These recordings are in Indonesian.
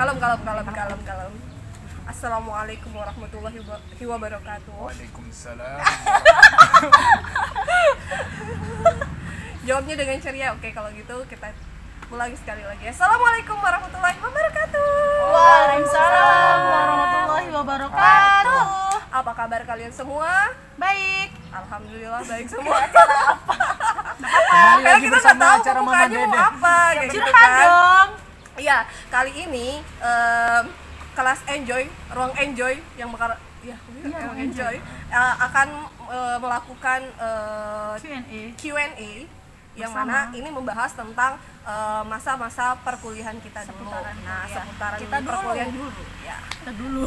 Kalem. Assalamualaikum warahmatullahi wabarakatuh. Waalaikumsalam. Jawabnya dengan ceria. Oke, kalau gitu kita ulangi sekali lagi. Assalamualaikum warahmatullahi wabarakatuh. Waalaikumsalam warahmatullahi wabarakatuh. Apa kabar kalian semua? Baik. Alhamdulillah baik semua. Kembali Karena lagi kita nggak bersama tahu acara Mama pembukaannya mau Dede. apa, kayak gitu Curhat kan. dong. Iya, kali ini kelas enjoy, ruang enjoy yang bakal ruang enjoy akan melakukan Q&A yang Bersama. mana ini membahas tentang masa-masa perkuliahan kita dulu. Seputaran Kita dulu. perkuliahan dulu. Ya, Kita dulu.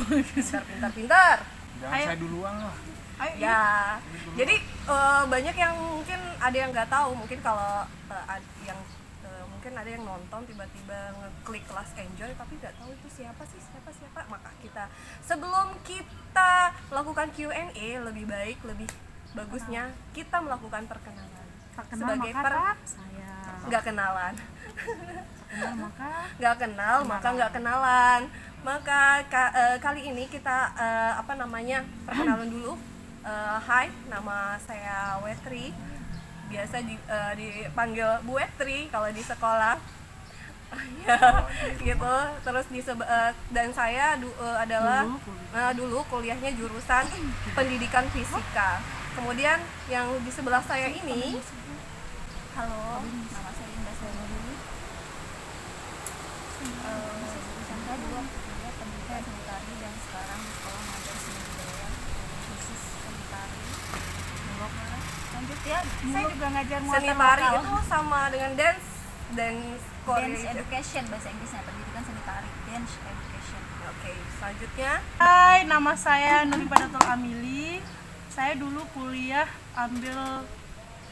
pintar. Jangan Ayo. saya duluan lah. Ayo. Ya, jadi banyak yang mungkin ada yang nggak tahu, mungkin kalau mungkin ada yang nonton tiba-tiba ngeklik kelas enjoy tapi nggak tahu itu siapa. Maka kita sebelum kita melakukan Q&A lebih bagusnya kita melakukan perkenalan. Sebagai saya. nggak kenalan. Kenal maka nggak kenalan. Maka kali ini kita perkenalan dulu. Hai, nama saya Wetri. Biasa dipanggil Bu Wetri kalau di sekolah. Ya, gitu. Terus dan saya adalah dulu kuliahnya jurusan pendidikan fisika. Kemudian yang di sebelah saya ini, halo, nama saya Indah Syahrul. Jurusan saya dulu kuliah pendidikan seni tari dan sekarang di sekolah ngajar seni budaya khusus seni tari. Lanjut ya, saya juga ngajar seni muatan tari lokal. itu sama dengan dance Dance education bahasa Inggrisnya, pendidikan seni tari, dance education. Oke, selanjutnya Hai, nama saya Nuripadatul Amili. Saya dulu kuliah ambil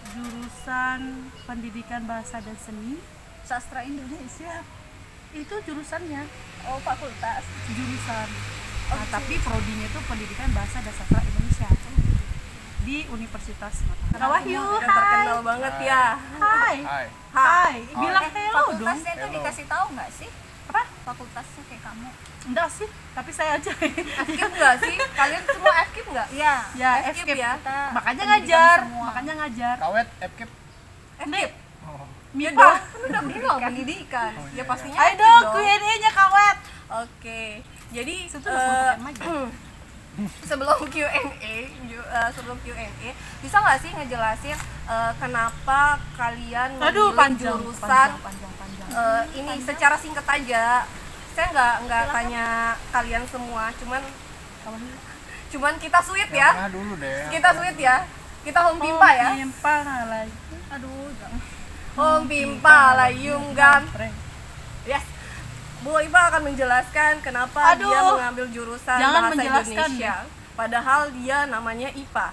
jurusan pendidikan bahasa dan seni. Sastra Indonesia. Itu jurusannya, Oh, fakultas. jurusan. Nah, tapi prodinya itu pendidikan bahasa dan sastra Indonesia di Universitas Mataram. Wahyu, yang terkenal banget ya. Hai. Hai. Hai, bilang hello dong. Fakultasnya itu Hello. dikasih tahu nggak sih? Apa? Fakultasnya kayak kamu. Enggak sih, tapi saya aja. Skip nggak sih? Kalian semua skip nggak? Iya. Ya, Skip FKIP. ya. Kita Makanya pendidikan ngajar, semua. makanya ngajar. Kawet, FKIP. Skip. Oh. Ya MIPA. dong, kan udah bilang pendidikan. Oh, iya, Ya pastinya Ayo skip dong, dong. Q&A-nya kawet. Oke. Jadi Situ udah pakai mic. sebelum Q&A bisa nggak sih ngejelasin kenapa kalian Aduh, memilih panjang, jurusan panjang. ini secara singkat aja. Saya nggak tanya kalian semua, cuman kita sweet Yang ya. tengah dulu deh. Kita sweet ya. Kita home pimpa ya. Pimpa lagi. Aduh, jangan. Home pimpa layung gam. Gampre. Yes. Bu Iba akan menjelaskan kenapa Aduh. dia mengambil jurusan Jangan bahasa menjelaskan Indonesia. Padahal dia namanya IPA.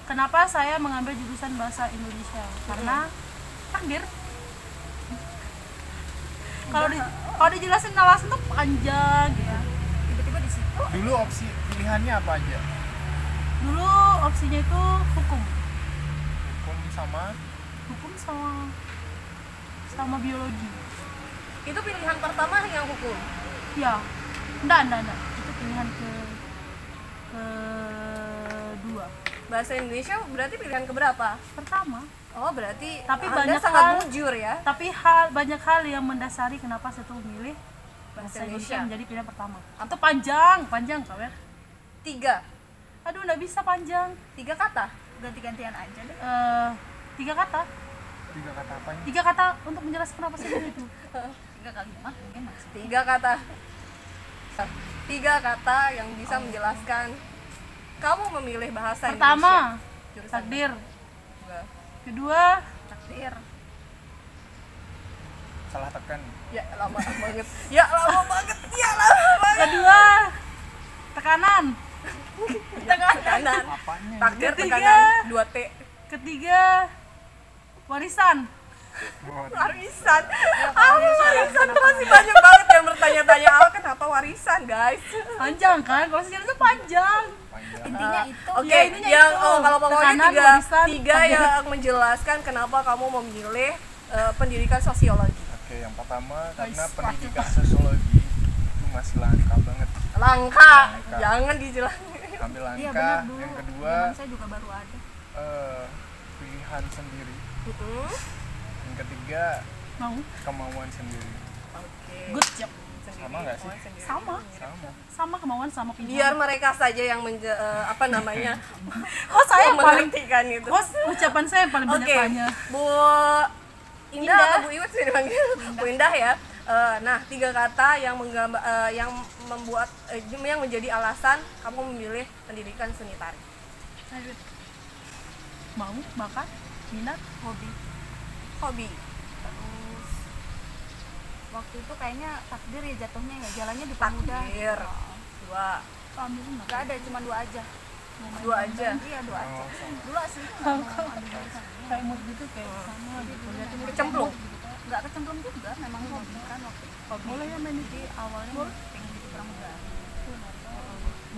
Kenapa saya mengambil jurusan bahasa Indonesia? Karena takdir. Kalau dijelasin alasan tuh panjang gitu. Tiba-tiba di situ. Dulu opsi pilihannya apa aja? Dulu opsinya itu hukum Hukum sama sama biologi. Itu pilihan pertama yang hukum. Ya, enggak. Itu pilihan kedua. Bahasa Indonesia berarti pilihan keberapa? Pertama. Oh, berarti Tapi Anda banyak sangat hal- bujur ya. Tapi banyak hal yang mendasari kenapa saya tuh memilih bahasa Indonesia menjadi pilihan pertama. Atau panjang kawet. 3 Aduh, nggak bisa panjang. kata. Ganti-gantian aja deh. 3 kata. 3 kata apanya? 3 kata untuk menjelaskan kenapa saya memilih itu. 3 kali 5 mungkin maksudnya. 3 kata. 3 kata yang bisa menjelaskan kamu memilih bahasa Indonesia. Pertama, Jurusan takdir. Dua. Kedua, Takdir. Salah tekan. Ya lama banget. Ya lama banget. kedua tekanan. Tekanan. Apanya? Takdir Ketiga. tekanan 2T. Ketiga, warisan. Warisan. Warisan tuh masih banyak banget yang bertanya-tanya kenapa warisan, guys. Panjang kan? Kalau sejarah itu panjang. Panjang. Intinya itu. Oke, Ya, intinya yang itu. kalau pokoknya Tekanan, warisan, tiga takdir. yang menjelaskan kenapa kamu memilih pendidikan sosiologi. Oke, yang pertama karena Guys, pendidikan sosiologi itu masih langka banget. Langka, Langka. jangan dijelas. Ambil langka. Iya benar dulu. Yang kedua Zaman saya juga baru ada. pilihan sendiri. Mm-mm. Yang ketiga Mau? kemauan sendiri. Oke. Good job. Sendiri, Sama nggak sih? oh, sendiri. Sama. Sama. Sama kemauan sama Biar pilihan. mereka saja yang apa namanya Oh, saya yang paling mengartikan itu. Host, ucapan saya yang paling Oke, banyak tanya. Bu Indah atau Bu Iwet sih dipanggil? Bu Indah ya. Nah, 3 kata yang menggambar, yang membuat, yang menjadi alasan kamu memilih pendidikan seni tari. Lanjut. Mau, bakat, minat, Hobi. Hobi. Terus waktu itu kayaknya takdir ya jatuhnya ya, jalannya dipermudah. Takdir. 2. ambil minat. Gak ada, cuma 2 aja. 2 aja. Iya 2 aja. Oh, sama. Dulu asli nggak mau ambil jurusan. Kayak mood gitu kayak sama gitu. Liatin Kecemplung. Nggak kecemplung juga, memang hobi kan waktu itu. Boleh ya main Jadi awalnya pengen jadi pramugari.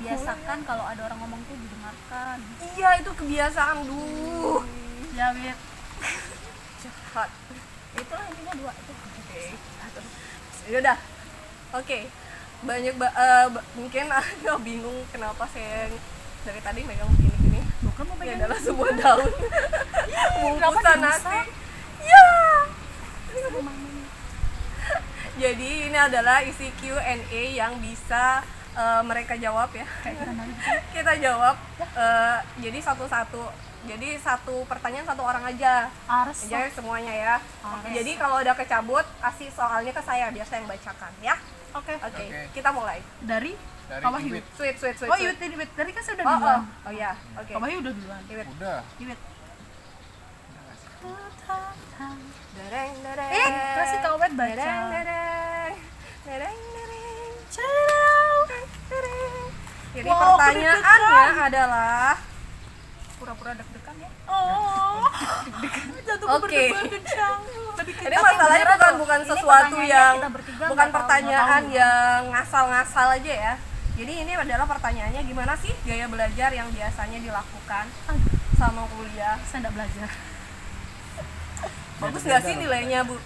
Biasakan kalau ada orang ngomong tuh didengarkan. Iya, itu kebiasaan dulu. ya Wit. Jahat. Itulah intinya 2 itu. Oke. Yaudah. Oke. Banyak mungkin agak bingung kenapa saya dari tadi megang gini-gini. Bukan mau Ini pegang. adalah sebuah daun Kenapa bungkusan dirusak? nasi. Ya. Jadi ini adalah isi Q&A yang bisa mereka jawab ya. Kita jawab. Jadi satu-satu. Jadi satu pertanyaan satu orang aja. Ars. Jadi semuanya ya. Ars. Jadi kalau udah kecabut, kasih soalnya ke saya biar saya yang bacakan ya. Oke. Oke, Oke. kita mulai. Dari Dari Kak Wahyu. Iwit. Sweet. Oh, Iwit tadi, Iwit. Tadi kan saya udah Oh, duluan. oh ya. Oke. Kak Wahyu udah duluan. Iwit. Udah. Iwit. Dereng, dereng. Kasih Kak Wet baca. Dereng, dereng. Dereng, dereng. Dereng. Jadi Wow, pertanyaannya adalah Pura-pura deg-degan ya. Oh. Jantungku Oke. berdebar kencang. Lebih ini masalahnya bukan Ini sesuatu pertanyaannya yang kita bertiga bukan nggak tahu, pertanyaan nggak tahu. yang ngasal-ngasal aja ya. Jadi ini adalah pertanyaannya gimana sih gaya belajar yang biasanya dilakukan sama kuliah? Saya enggak belajar. Bagus nggak sih nilainya Bu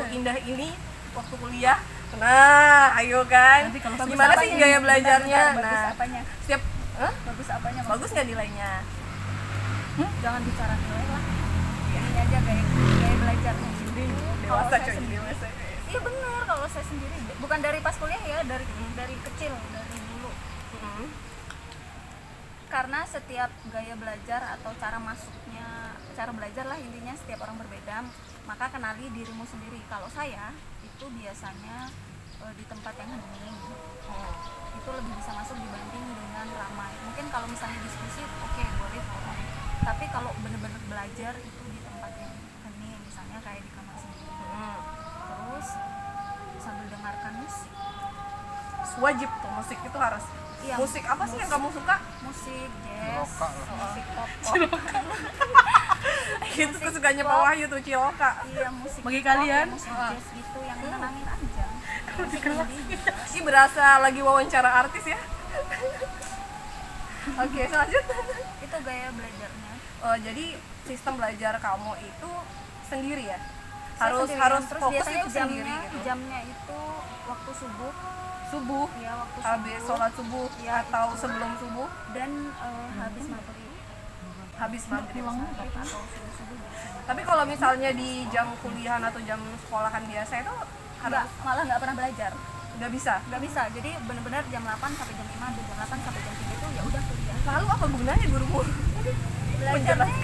Indah ini waktu kuliah? Nah, ayo kan. Nanti kalau Gimana Bagus sih apanya? gaya belajarnya? Bentar, bagus Nah, apanya? setiap Bagus apanya? bagus nggak nilainya? Jangan bicara nilai lah. Ini aja gaya belajarnya. Kalau Dewasa saya coy, sendiri, dewasa. iya benar. Kalau saya sendiri, bukan dari pas kuliah ya, dari kecil, dari dulu. Mm-mm. Karena setiap gaya belajar atau cara masuknya, cara belajar lah intinya setiap orang berbeda. Maka kenali dirimu sendiri. Kalau saya itu biasanya di tempat yang hening. Itu lebih bisa masuk dibanding dengan ramai. Mungkin kalau misalnya diskusi, oke, boleh ramai. Tapi kalau benar-benar belajar itu di tempat yang hening, misalnya kayak di kamar sendiri. Terus sambil dengarkan musik. Wajib tuh musik itu harus. Iya, Musik apa sih yang kamu suka? Musik jazz, Ciloka lah. musik pop. Itu kesukaannya Pak Wahyu tuh Ciloka. Iya, musik Bagi pop, kalian? musik jazz gitu yang menenangin aja. Ini berasa lagi wawancara artis ya. Oke, selanjutnya. Itu gaya belajarnya. Jadi sistem belajar kamu itu sendiri ya? Saya Harus sendirian. harus Terus fokus biasanya itu sendiri jamnya, gitu. jamnya itu waktu subuh, Subuh, ya waktu habis subuh sholat subuh Iya, atau sebelum subuh, dan habis maghrib habis maghrib. atau subuh biasanya. Tapi kalau misalnya di jam kuliahan atau jam sekolahan biasa itu Enggak, harus malah nggak pernah belajar. nggak bisa. Nggak bisa. Jadi benar-benar jam 8 sampai jam 5 atau jam 8 sampai jam 3 itu ya udah kuliah. Lalu apa gunanya gurumu? Belajarnya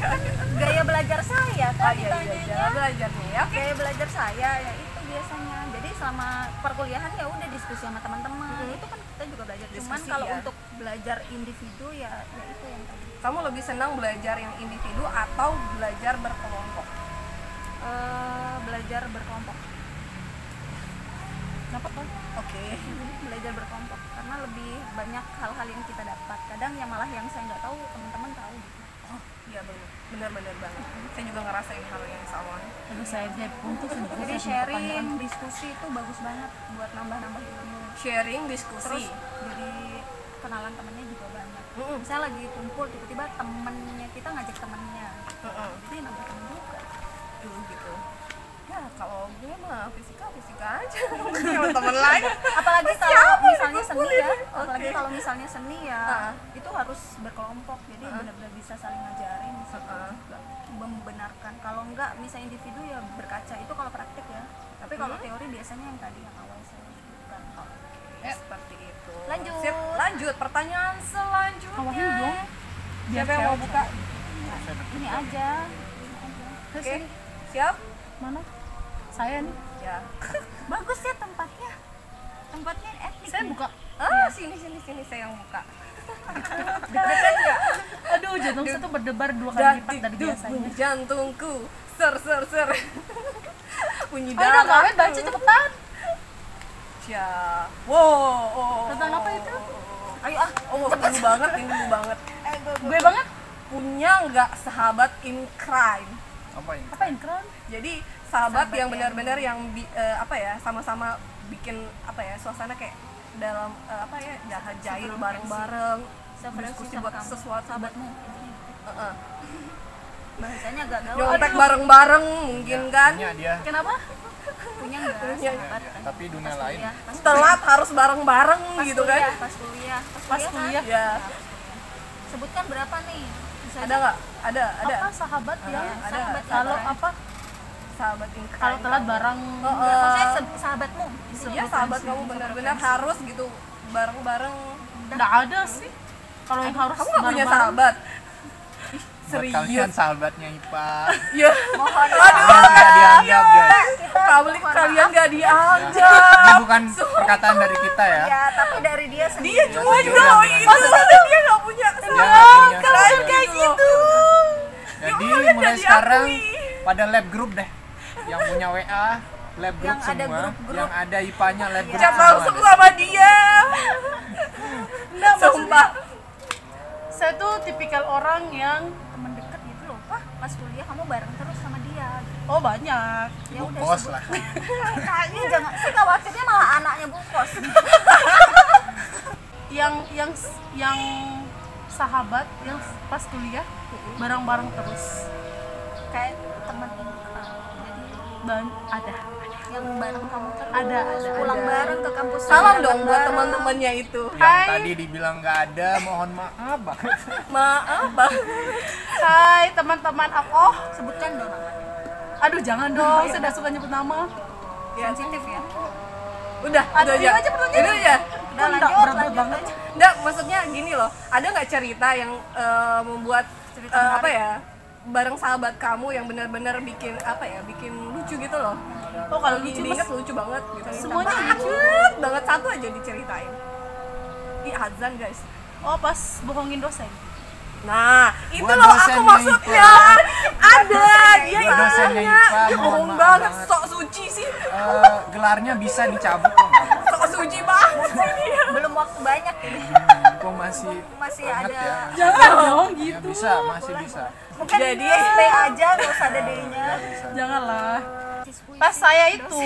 gaya belajar saya kan Iya, ditanyanya. cara belajarnya ya. Oke. Gaya belajar saya ya itu biasanya. Jadi selama perkuliahan ya udah diskusi sama teman-teman. Itu kan kita juga belajar. Cuman Diskusi, kalau ya. untuk belajar individu ya itu yang tadi. Kamu lebih senang belajar yang individu atau belajar berkelompok? Belajar berkelompok. Kenapa kan? Oke. Belajar berkelompok karena lebih banyak hal-hal yang kita dapat. Kadang yang malah yang saya nggak tahu teman-teman tahu. Oh, iya benar banget. Saya juga ngerasain hal yang sama. Terus saya pun tuh sebenarnya Jadi saya punya sharing, pertanyaan. diskusi itu bagus banget buat nambah-nambah ilmu. Sharing, Terus diskusi. jadi kenalan temennya juga banyak. Mm-mm. Misalnya lagi kumpul tiba-tiba temennya kita ngajak temennya. Mm-mm. Jadi nambah temen juga. Gitu. Ya kalau gue mah fisika aja. Sama temen lain. Apalagi kalau seni ya, Oke. apalagi kalau misalnya seni ya Ah. itu harus berkelompok, jadi benar-benar bisa saling ngajarin, bisa juga membenarkan. Kalau enggak misalnya individu ya berkaca, itu kalau praktik ya. Tapi kalau teori biasanya yang tadi yang awal saya sebutkan. Seperti itu. Lanjut. Sip, lanjut pertanyaan selanjutnya. Awahin dong. Siapa yang mau buka? Ini aja. Oke. Siap? Mana? Saya nih. Ya. Bagus ya tempatnya. Tempatnya etnik. Saya buka. Sini saya yang buka. Deg-degan enggak? Aduh, jantung saya tuh berdebar 2 kali lipat dari biasanya. Bunyi jantungku. Ser. Bunyi Ayo dong, darah. kawin baca cepetan. Ya. Wow. Tentang apa itu? Ayo Oh, dulu banget, ini dulu banget. Gue banget. Punya nggak sahabat in crime? Apa ini? Apa inkron? Jadi sahabat yang benar-benar yang apa ya, sama-sama bikin apa ya, suasana kayak dalam apa ya, jahat jahil bareng-bareng, diskusi buat sesuatu. sahabatmu. Heeh. Bahasanya agak gaul. Nyontek bareng-bareng mungkin kan. Punya dia. Kenapa? Punya enggak Punya. sahabat kan? Tapi dunia lain. Kuliah, Telat harus bareng-bareng gitu kan. Pas kuliah Pas kuliah. Ya. Sebutkan berapa nih? Bisa Ada nggak? Ada. Apa sahabat yang ada. Sahabat kalau ya, apa? Sahabat in crime. Kalau telat bareng. maksudnya sahabatmu. Iya, sahabat kamu benar-benar harus gitu bareng-bareng. Enggak ada sih. Kalau yang harus Kamu nggak punya bareng-bareng. sahabat? Buat kalian sahabatnya IPA. Ya. Mohon Kalian nggak dianggap guys. Kalian nggak Ini dianggap. bukan perkataan dari kita ya. ya, tapi dari dia sendiri. Dia cuma juga Iya, loh iya. itu. Maksudnya dia nggak punya Dia sahabat. nggak punya Kalian sahabat. kayak gitu. Jadi Kalian mulai nggak sekarang diakui. pada lab group deh. Yang punya WA, lab group Yang ada semua. grup-grup. Yang ada IPA-nya lab group Jangan semua. langsung sama dia. Enggak, Sumpah. Saya tuh tipikal orang yang Temen deket gitu loh, Pak. Pas kuliah kamu bareng terus sama dia. oh banyak. Ya Bu udah Kos sebut. lah. Kayaknya jangan. Saya khawatirnya malah anaknya Bu Kos. Yang sahabat yang pas kuliah bareng-bareng terus. Kayak temen inkrah. Jadi Ada. yang bareng kamu terus. Ada. Pulang bareng ke kampus. Salam bareng dong buat bareng. teman-temannya itu. Yang Hai. tadi dibilang nggak ada, mohon maaf banget. Maaf, Bang. Hai teman-teman aku. Sebutkan dong namanya. Aduh jangan dong, saya udah suka nyebut nama. Sensitif ya. Udah, Aduh, itu itu aja. aja pertanyaannya. Itu aja. Udah Enggak, lanjut, berat lanjut banget. aja. Enggak, maksudnya gini loh. Ada nggak cerita yang membuat Cerita apa menarik. ya? Bareng sahabat kamu yang benar-benar bikin apa ya? Bikin lucu gitu loh. Oh kalau lucu Diinget mas, lucu banget gitu. Semuanya banget banget, satu aja diceritain. Ih, azan guys. oh pas bohongin dosen. Nah, itu Buat loh aku dosennya maksudnya. Ada, dia Buat dosennya nanya. IPA, Dia mohon bohong maaf banget, banget. sok suci sih. Gelarnya bisa dicabut kok. Sok suci banget sih dia. Belum waktu banyak ini. Kok masih Masih banget ada. ya. Jangan dong Ya gitu. bisa, masih bisa. Mungkin Jadi- SP aja, nggak usah ada D-nya. Janganlah. Pas saya itu,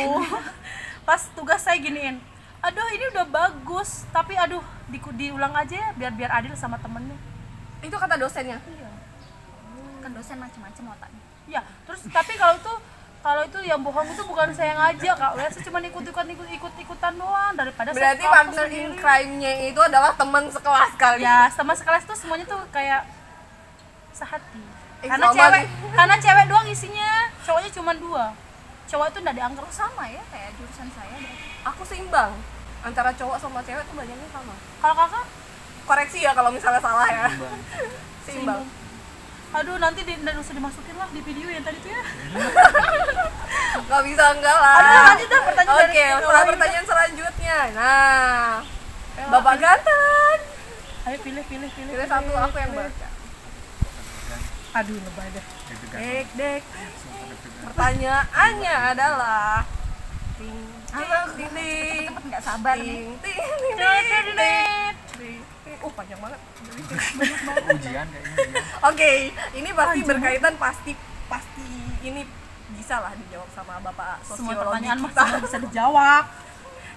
pas tugas saya giniin. Aduh ini udah bagus, tapi aduh diulang aja ya biar adil sama temennya. Itu kata dosennya. Kan dosen macam-macam otaknya. Ya, terus tapi kalau itu yang bohong itu bukan saya yang ngajak kak, saya cuma ikut-ikutan doang daripada Berarti saya partner in crime-nya itu adalah teman sekelas kalian. Ya, sama sekelas tuh semuanya tuh kayak sehati. Karena sama cewek, nih. karena cewek doang isinya, cowoknya cuma 2. Cowok itu nggak dianggap Terus sama ya kayak jurusan saya berarti. Aku seimbang antara cowok sama cewek tuh banyaknya sama. Kalau kakak, Koreksi ya kalau misalnya salah ya. Seimbang. aduh nanti nggak usah dimasukin lah di video yang tadi tuh ya. Gak bisa enggak lah. Aduh, lanjut dah pertanyaan Oke, dari setelah pertanyaan selanjutnya. Nah, Bapak ganteng. Ayo pilih. Pilih satu, aku yang baca. Aduh lebay dah. Dek, dek. Pertanyaannya adalah ting ting ting Cepet nggak sabar nih. ting ting ting ting. Panjang banget. Ujian kayaknya. Oke, ini pasti berkaitan pasti ini bisa lah dijawab sama Bapak Semua sosiologi pertanyaan mah kita. sudah bisa dijawab.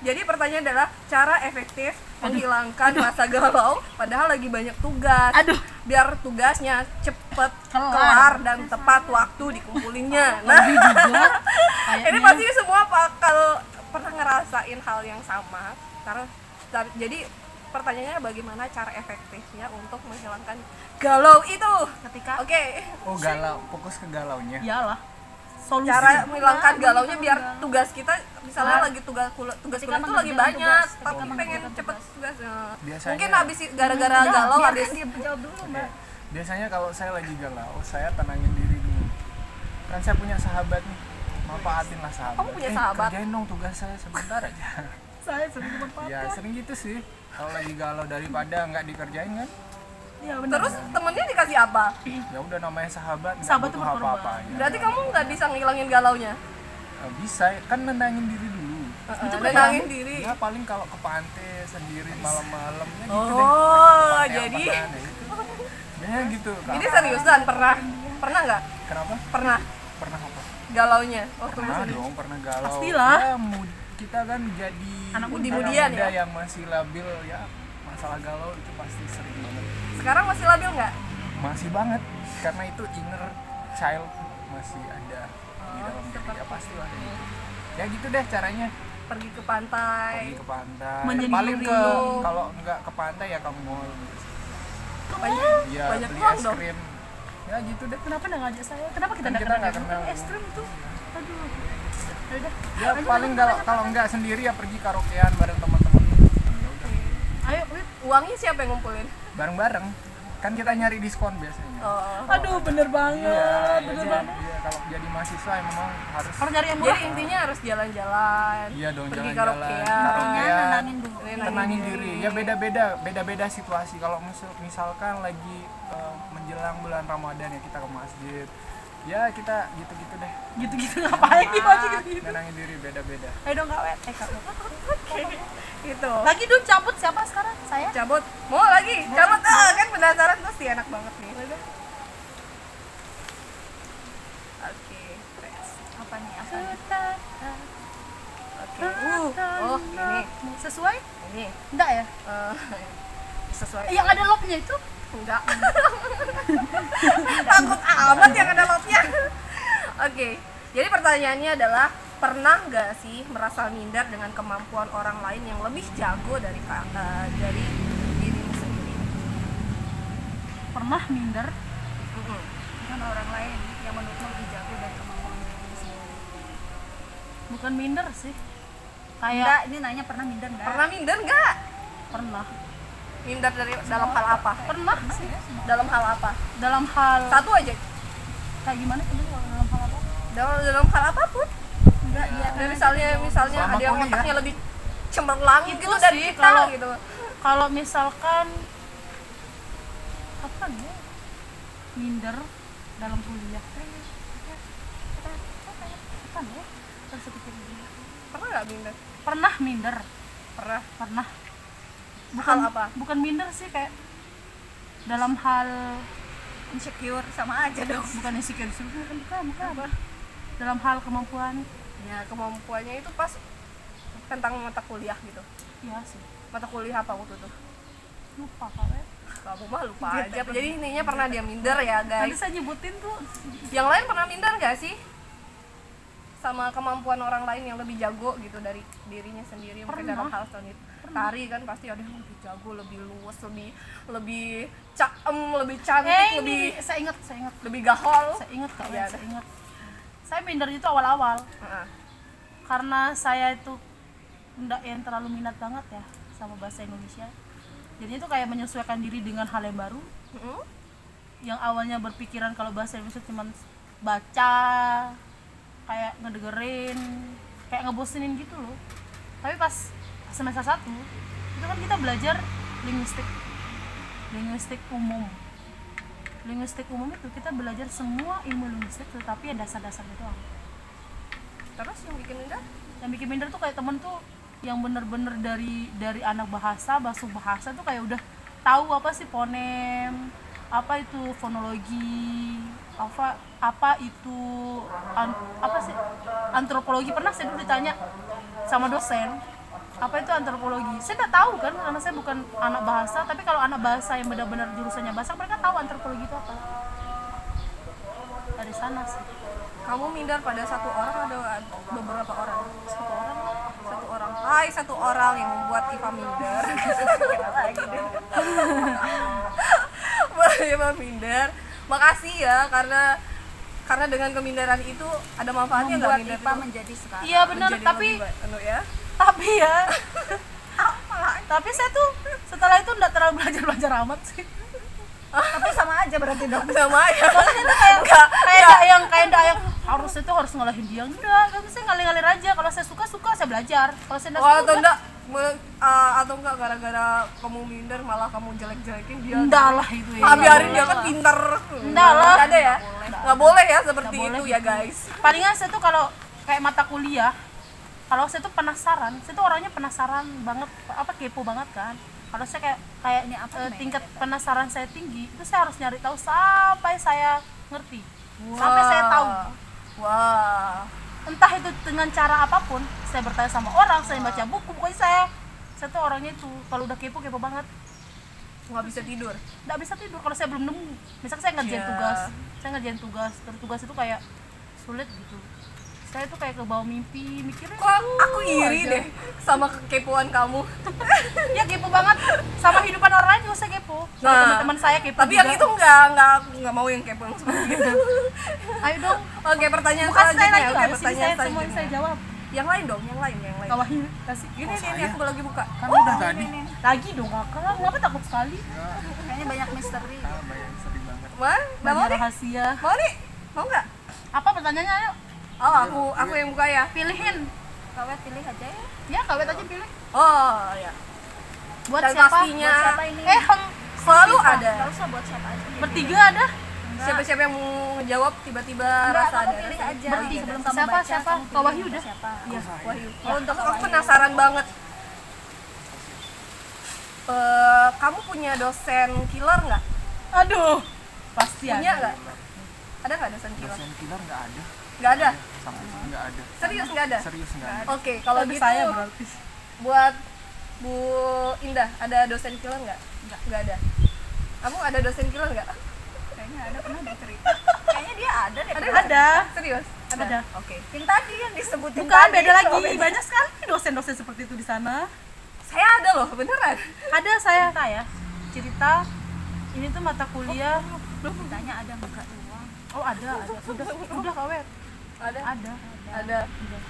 Jadi pertanyaan adalah cara efektif menghilangkan masa galau padahal lagi banyak tugas. Aduh. Biar tugasnya cepet Kelar. kelar dan tepat waktu dikumpulinnya. Nah, Juga ini pasti semua bakal pernah ngerasain hal yang sama. Jadi pertanyaannya bagaimana cara efektifnya untuk menghilangkan galau itu? Ketika Oke. Oh, galau, fokus ke galaunya. iyalah solusi Cara menghilangkan Nah, galaunya menghilangkan biar galau. tugas kita misalnya Nah. lagi tugas kuliah tugas Ketika kuliah tuh lagi mengerjakan banyak, tugas, tapi ketika pengen mengerjakan cepet tugas. tugasnya. Biasanya- Mungkin habis gara-gara Udah, galau biarkan habis dia jawab dulu Oke. Mbak. Biasanya kalau saya lagi galau, saya tenangin diri dulu. Kan saya punya sahabat nih, manfaatin lah sahabat. Kamu punya sahabat? Kerjain dong tugas saya sebentar aja. saya sering bermanfaat. Ya sering gitu sih. Kalau lagi galau daripada nggak dikerjain kan, Iya benar. terus temennya dikasih apa? ya udah namanya sahabat, nggak Sahabat butuh tuh berkorban. apa-apa. Ya. Berarti kamu nggak bisa ngilangin galaunya. Bisa, kan nenangin diri dulu. Nenangin diri. Ya paling kalau ke pantai sendiri malam-malam ya gitu deh. Oh, Pantai jadi apaan, ya gitu. Ya gitu. ini seriusan pernah nggak? Kenapa? Pernah Pernah apa? galaunya waktu Pernah masih dong, pernah galau. Pastilah. Ya, kita kan jadi Anak mudi-mudian muda ya? yang masih labil ya. Masalah galau itu pasti sering banget. sekarang masih labil nggak? Masih banget karena itu inner child masih ada di dalam diri ya pastilah. Ya gitu deh caranya. Pergi ke pantai. Pergi ke pantai. Menyendiri Paling ke dulu. kalau enggak ke pantai ya ke mall. Ya Banyak beli uang es dong. krim. Ya gitu deh. Kenapa nggak ngajak saya? Kenapa kita Kan nggak kita nggak kenal? kenal. Es krim itu. Aduh. Ya udah. Ya paling kalau enggak sendiri ya pergi karaokean bareng teman-teman. Ayo, Wit. Uangnya siapa yang ngumpulin? Bareng-bareng. Kan kita nyari diskon biasanya. Oh. Aduh, bener banget. Iya, Bener biasanya banget. iya, kalau jadi mahasiswa memang harus Harus nyari yang murah. Jadi intinya harus jalan-jalan. iya dong Pergi jalan-jalan, karaokean. karaokean, Nenangin dulu. tenangin diri. Ya beda-beda situasi. Kalau misalkan lagi menjelang bulan Ramadan ya kita ke masjid. Ya kita gitu-gitu deh. Gitu-gitu ngapain nih Pak gitu-gitu. Tenangin diri beda-beda. Ayo dong Kak Wet. Kak Wet. Gitu. Lagi dong cabut siapa sekarang? Saya. Cabut. Mau lagi? Cabut. Ah, kan penasaran tuh sih enak banget nih. Oke. Press. Apa nih? Apa nih? Oke. Oh, ini. Sesuai? Ini. Enggak ya? Sesuai. Yang ada locknya itu? Enggak. Takut amat yang ada lotnya. Oke. Jadi pertanyaannya adalah pernah nggak sih merasa minder dengan kemampuan orang lain yang lebih jago dari dirimu sendiri? Pernah minder? Mm-mm. Dengan orang lain yang menurutmu lebih jago dari kemampuan diri sendiri. Bukan minder sih. Kayak Enggak, ini nanya pernah minder enggak? Pernah minder nggak? pernah. Minder dalam hal apa? Pernah sih. Dalam hal apa? Dalam hal Satu aja. kayak gimana tuh dalam hal apa? Dalam hal apapun. Enggak, dia Dan misalnya Selama ada yang kuliah. otaknya lebih cemerlang Itu gitu dari sih, kita kalau- gitu. Kalau misalkan apa ya? Minder dalam kuliah. Apa ya? Terus pikir dulu. Pernah nggak minder? Pernah minder. Pernah. Pernah. Hal apa? Bukan minder sih, kayak dalam hal insecure sama aja dong. bukan insecure sih, bukan dalam hal kemampuan. Ya kemampuannya itu pas tentang mata kuliah gitu. Iya sih, Mata kuliah apa waktu itu? lupa Kak. Kamu mah lupa aja. Jadi intinya pernah dia minder ya Tadi guys. saya nyebutin tuh Yang lain pernah minder nggak sih? Sama kemampuan orang lain yang lebih jago gitu dari dirinya sendiri. Mungkin Pernah. dalam hal selanjutnya. Tari kan pasti ada yang lebih jago, lebih luas, lebih caem, lebih cantik, lebih ini saya ingat lebih gahol. Kak, Iya, saya ingat. Saya minder itu awal-awal Heeh. karena saya itu enggak yang terlalu minat banget ya sama bahasa Indonesia. Jadi itu kayak menyesuaikan diri dengan hal yang baru. Mm-mm. Yang awalnya berpikiran kalau bahasa Indonesia cuma baca, kayak ngedengerin, kayak ngebosenin gitu loh. Tapi pas semester 1 itu kan kita belajar linguistik umum. Linguistik umum itu kita belajar semua ilmu linguistik, tetapi ya dasar-dasarnya doang. Terus yang bikin minder? Yang bikin minder tuh kayak temen tuh yang bener-bener dari anak bahasa, basuh bahasa tuh kayak udah tahu apa sih fonem, apa itu fonologi, apa itu apa sih antropologi. Pernah saya dulu ditanya sama dosen apa itu antropologi, saya nggak tahu kan karena saya bukan anak bahasa. Tapi kalau anak bahasa yang benar-benar jurusannya bahasa, mereka tahu antropologi itu apa. Dari sana sih. Kamu minder pada satu orang atau beberapa orang? Satu orang lah. Satu orang. hai satu orang yang membuat Iva minder. Buat Iva minder. Makasih ya karena dengan keminderan itu ada manfaatnya nggak Membuat minder IPA itu? menjadi sekarang. Iya benar, Menjadi tapi lebih baik, anu ya. ya tapi saya tuh setelah itu nggak terlalu belajar amat sih. Tapi sama aja berarti dong. Sama ya. Maksudnya tuh kayak Enggak, kayak ndak yang harus itu harus ngalahin dia, enggak. Kan saya ngalir-ngalir aja. Kalau saya suka saya belajar. Kalau saya nggak Wah, suka atau udah. atau enggak gara-gara kamu minder malah kamu jelek-jelekin dia. Enggak lah itu ya. Ah, biarin dia kan pinter. Enggak lah. Nggak ada ya. Nggak boleh ya seperti Nggak itu boleh. ya guys. Palingan saya tuh kalau kayak mata kuliah, kalau saya tuh penasaran, saya tuh orangnya penasaran banget, kepo banget kan. Kalau saya kayak Ini apa nih? tingkat penasaran saya tinggi, itu saya harus nyari tahu sampai saya ngerti. Sampai saya tahu. Wah. Entah itu dengan cara apapun, saya bertanya sama orang, saya baca buku, pokoknya saya tuh orangnya itu kalau udah kepo banget. Nggak bisa tidur. Nggak bisa tidur kalau saya belum nemu. Misalnya saya ngerjain Iya. tugas, terus tugas itu kayak sulit gitu. Saya tuh kayak ke bawah mimpi, mikirnya Kok aku iri aja. deh sama kekepoan kamu. Ya kepo banget sama hidupan orang lain juga saya kepo. Sama Nah, teman-teman saya kepo Tapi juga. yang itu nggak mau yang kepo yang seperti itu. Ayo dong. Oke, pertanyaan Bukan saya selanjutnya. lagi Oke, lah, sini pertanyaan saya semua yang selanjutnya. saya jawab. Yang lain dong, yang lain. Kawahi kasih. Gini nih, saya? aku lagi buka. Kan udah tadi. Lagi dong kakak, kenapa takut sekali? Kayaknya banyak misteri. Bayang sedih banget. Wah, nggak mau Banyak nih? rahasia. Mau nih? Mau nggak? Apa pertanyaannya ayo? Oh, aku yang buka ya. Pilihin. Kawet pilih aja ya. Ya kawet aja pilih. Oh, ya. Buat Dan siapa? pastinya Buat siapa ini? selalu Nggak ada. usah buat siapa aja. Bertiga ada? Siapa-siapa yang mau ngejawab tiba-tiba Enggak, rasa kamu ada. pilih aja. Bertiga. Sebelum kamu Siapa, baca, siapa? kamu pilih Kak Wahyu udah? Siapa? Iya. Wahyu. Oh, untuk aku penasaran banget. Kamu punya dosen killer nggak? Aduh. Pasti Punya ada. nggak? Ada nggak dosen killer? Dosen killer nggak ada. Nggak ada. Sampai sini nggak ada. Serius nggak ada? Serius nggak ada. Oke, kalau Tapi gitu saya berarti. buat Bu Indah ada dosen killer nggak? Nggak ada. Kamu ada dosen killer nggak? Kayaknya ada, pernah dia cerita. Kayaknya dia ada deh. Ada. Serius? Ada. Oke. Yang tadi yang disebutin Bukan, tadi. beda lagi. Oh, beda. Banyak sekali dosen-dosen seperti itu di sana. Saya ada loh, beneran. Ada saya kayak cerita ini tuh mata kuliah. Ditanya ada enggak uang. Oh ada. Udah kawet. Ada. Ada.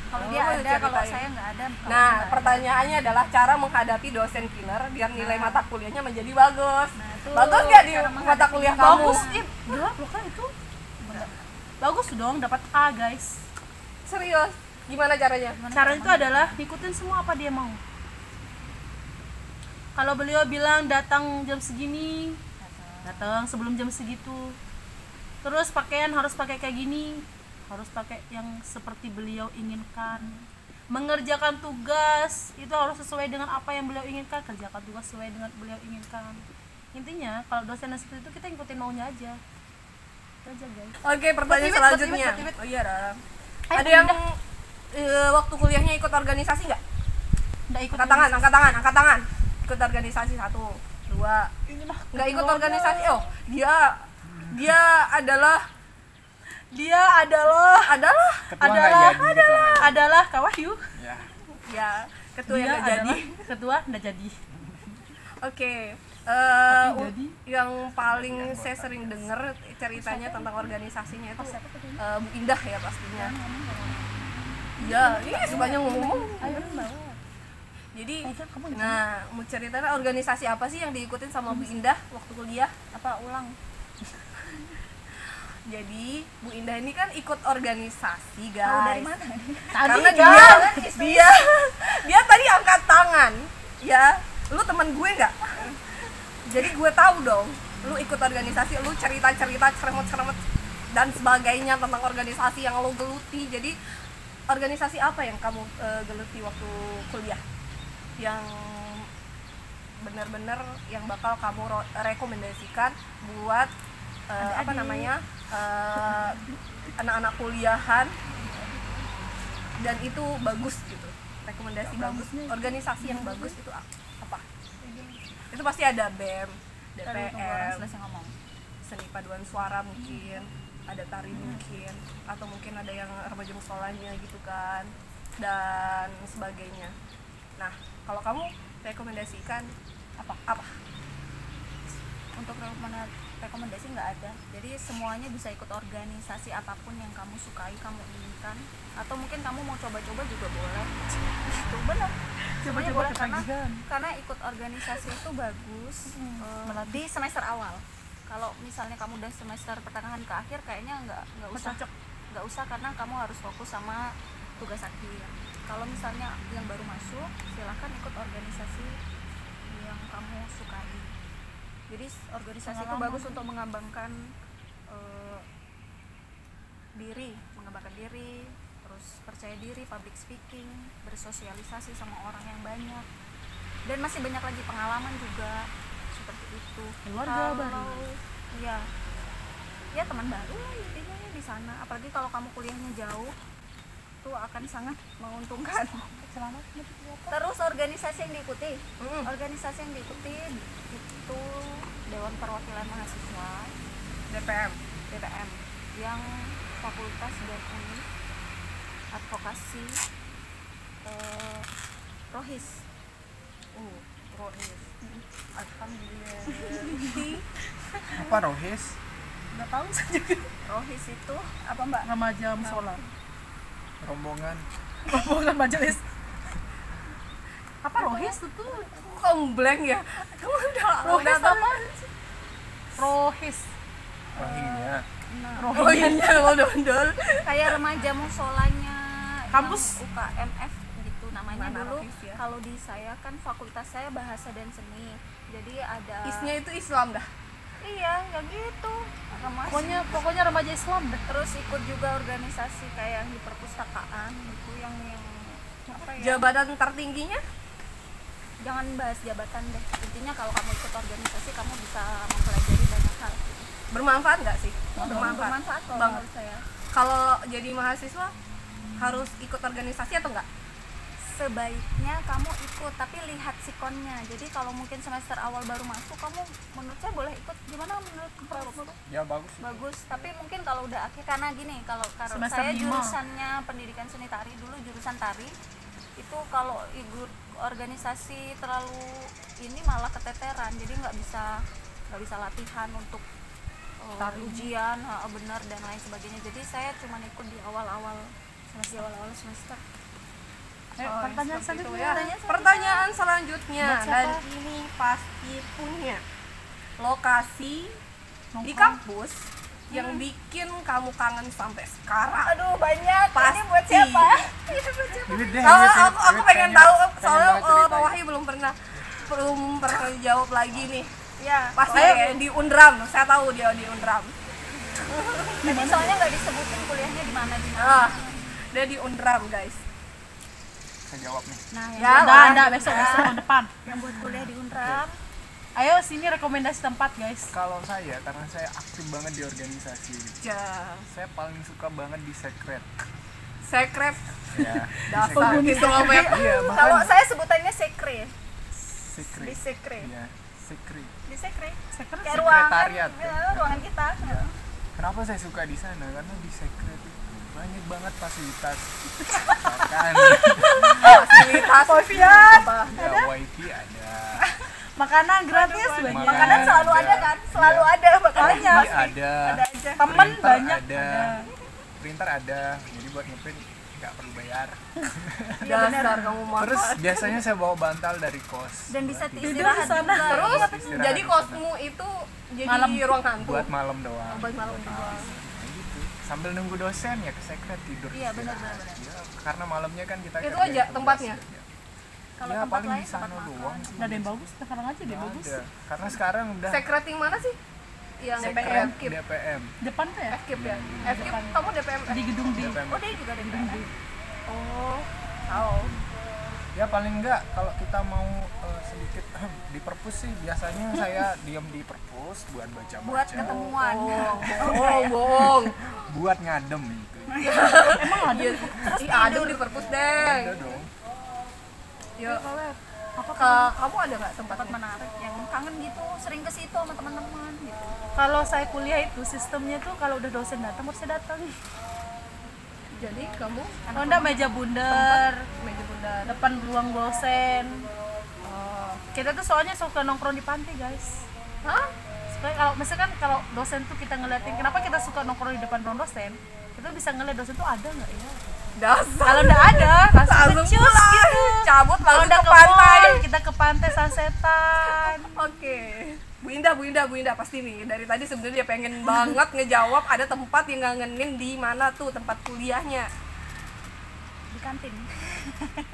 Kalau Oh, dia ada, ceritain. kalau saya enggak ada. kalau Nah, nggak ada. pertanyaannya adalah cara menghadapi dosen killer biar nilai mata kuliahnya menjadi bagus. Nah, itu Bagus nggak di cara mata menghadapi. kuliah kamu? Bagus. Enggak, bukan itu. Bagus dong, dapat A guys. Serius? Gimana caranya? Cara itu adalah ikutin semua apa dia mau. Kalau beliau bilang datang jam segini, datang sebelum jam segitu. Terus pakaian harus pakai kayak gini, harus pakai yang seperti beliau inginkan. Mengerjakan tugas itu harus sesuai dengan apa yang beliau inginkan. Kerjakan tugas sesuai dengan beliau inginkan. Intinya kalau dosen seperti itu kita ikutin maunya aja. Itu aja guys. Oke, pertanyaan Buat selanjutnya. Iwet. Oh iya, Ram. Ayo, Ada yang waktu kuliahnya ikut organisasi nggak? Nggak ikut. Angkat tangan. Ikut organisasi 1, 2. Nggak ikut organisasi. Oh, dia adalah Ketua nggak jadi. adalah Kak Wahyu. Ya. ya ketua Dia yang nggak jadi. adalah ketua nggak jadi. Oke. jadi? Yang paling saya sering dengar ceritanya tentang organisasinya itu Bu Indah ya pastinya. Iya, ini sukanya ngomong. Jadi, nah, mau ceritain organisasi apa sih yang diikutin sama Bu Indah waktu kuliah? Apa ulang? Jadi, Bu Indah ini kan ikut organisasi, guys. Tahu dari mana? Karena Tadi dia tadi angkat tangan. Ya, lu teman gue nggak? Jadi gue tahu dong. Lu ikut organisasi, lu cerita-cerita ceremut-ceremut dan sebagainya tentang organisasi yang lu geluti. Jadi organisasi apa yang kamu geluti waktu kuliah? Yang benar-benar yang bakal kamu rekomendasikan buat apa namanya anak-anak kuliahan dan itu bagus gitu, rekomendasi bagus, organisasi yang bagus itu apa? Itu pasti ada BEM, Tadi tunggu orang DPM, selesai ngomong. seni paduan suara mungkin, ada tari mungkin, atau mungkin ada yang remaja musolanya gitu kan, dan sebagainya. Nah, kalau kamu rekomendasikan apa? Untuk rekomendasi nggak ada, jadi semuanya bisa ikut organisasi apapun yang kamu sukai, kamu inginkan, atau mungkin kamu mau coba-coba juga boleh. Itu benar, semuanya boleh karena ikut organisasi itu bagus di semester awal. Kalau misalnya kamu udah semester pertengahan ke akhir, kayaknya nggak usah karena kamu harus fokus sama tugas akhir. Kalau misalnya yang baru masuk, silahkan ikut organisasi yang kamu sukai. Jadi organisasi itu bagus untuk mengembangkan mengembangkan diri, terus percaya diri, public speaking, bersosialisasi sama orang yang banyak, dan masih banyak lagi pengalaman juga seperti itu. Keluarga baru. Ya teman baru lah intinya di sana. Apalagi kalau kamu kuliahnya jauh, itu akan sangat menguntungkan. Terus organisasi yang diikuti, itu Dewan Perwakilan Mahasiswa, DPM yang fakultas dan univ, advokasi, rohis. Rohis. Alhamdulillah. Apa rohis? Nggak tahu saya juga. Rohis itu apa mbak? Remaja musola. Rombongan Majelis. Apa rohis itu? Kamu blank ya? Kamu udah apa? Rohis. rohingya. Oh iya, ondol. Kayak remaja musolanya Kampus? UKMF gitu namanya. Mana dulu rohis ya? kalau di saya kan fakultas saya bahasa dan seni, jadi ada Isnya itu Islam dah. iya ya gitu remaja. Pokoknya remaja Islam deh. Terus ikut juga organisasi kayak yang di perpustakaan gitu, yang apa ya, Jabatan tertingginya? jangan bahas jabatan deh, intinya kalau kamu ikut organisasi kamu bisa mempelajari banyak hal gitu. Bermanfaat nggak sih? Bermanfaat kalau banget. menurut saya. Kalau jadi mahasiswa harus ikut organisasi atau enggak? Sebaiknya kamu ikut, tapi lihat sikonnya. Jadi kalau mungkin semester awal baru masuk, kamu menurut saya boleh ikut. Gimana menurut Bapak? Ya bagus. Bagus, tapi mungkin kalau udah akhir, karena gini, kalau Semester saya 5. jurusannya pendidikan seni tari, dulu jurusan tari itu kalau ikut organisasi terlalu ini malah keteteran, jadi nggak bisa latihan untuk ujian, benar dan lain sebagainya. Jadi saya cuma ikut di awal-awal semester. Pertanyaan seperti itu selanjutnya. ya. Pertanyaan selanjutnya, Buat siapa? dan ini pasti punya lokasi di Nongkrong. kampus yang bikin kamu kangen sampai sekarang. Aduh banyak. Pasti. Ini buat siapa? Ini deh. Aku pengen tahu soalnya banget Pak Wahyu belum pernah jawab lagi nih. Ya. Pasti kayak di Undram, saya tahu dia di Undram. Tadi soalnya nggak disebutin kuliahnya di mana. Dia di Undram guys. Saya jawab nih. Nah, Ya, Ada besok tahun depan. yang buat kuliah di Unram. Ayo sini rekomendasi tempat guys. Kalau saya, karena saya aktif banget di organisasi, Ja. saya paling suka banget di Secret. Secret. Ya, Dasar gitu apa ya? Iya, Kalau bahkan saya sebutannya sekre. Secret. Di sekre. Iya, Secret. Di sekre. Secret. Kayak ruangan, Sekretariat. ya, ruangan kita. Kenapa saya suka di sana? Karena di Secret itu banyak banget fasilitas. Misalkan Fasilitas apa? ya, wifi ada, Makanan gratis banyak. Makanan selalu ada kan? Selalu ada makanannya. wifi ada, Ada aja. Temen printer banyak. ada, printer ada, jadi buat ngeprint nggak perlu bayar. Dasar kamu mah. Terus biasanya saya bawa bantal dari kos. Dan bisa buat istirahat juga. Terus Istirahat jadi di kosmu itu jadi Malam. ruang hantu. buat malam doang. Buat malam doang. Nah, gitu. Sambil nunggu dosen ya ke Secret tidur. Iya, istirahat. benar. Ya, karena malamnya kan kita Itu kerjain aja tugas. tempatnya? Kalau Ya, tempat paling lain di sana tempat makan. doang sih. Nggak ada yang bagus, sekarang aja deh Nggak bagus. ada. Karena sekarang udah Secret yang mana sih? Yang Secret FKIP. DPM. Depan tuh ya? FKIP ya? FKIP kamu DPM? Di gedung di. DPM. Oh dia juga ada DPM. Oh. Tahu. Ya paling enggak kalau kita mau sedikit di perpus sih biasanya saya diam di perpus buat baca-baca. Buat ketemuan. Bohong. Buat ngadem gitu. Emang ada? Ih, adem di perpus, Deng. Ada dong. Yuk. Kamu ada nggak Tempat tempatnya? menarik yang kangen gitu, sering ke situ sama teman-teman gitu. Kalau saya kuliah itu sistemnya tuh kalau udah dosen datang harus saya datang. Jadi kamu Oh enggak, meja bundar meja bundar. depan ruang dosen. Kita tuh soalnya suka nongkrong di pantai guys. Hah? Supaya kalau misalkan kalau dosen tuh kita ngeliatin, kenapa kita suka nongkrong di depan ruang dosen, kita bisa ngeliat dosen tuh ada nggak ya. Dasar. Kalau nggak ada langsung Langsung cus pulang. gitu. Cabut Kalau langsung udah ke ke pantai. mall, kita ke pantai sunsetan. Oke. Bu Indah pasti nih dari tadi sebenarnya dia pengen banget ngejawab ada tempat yang ngangenin di mana tuh tempat kuliahnya. Di kantin.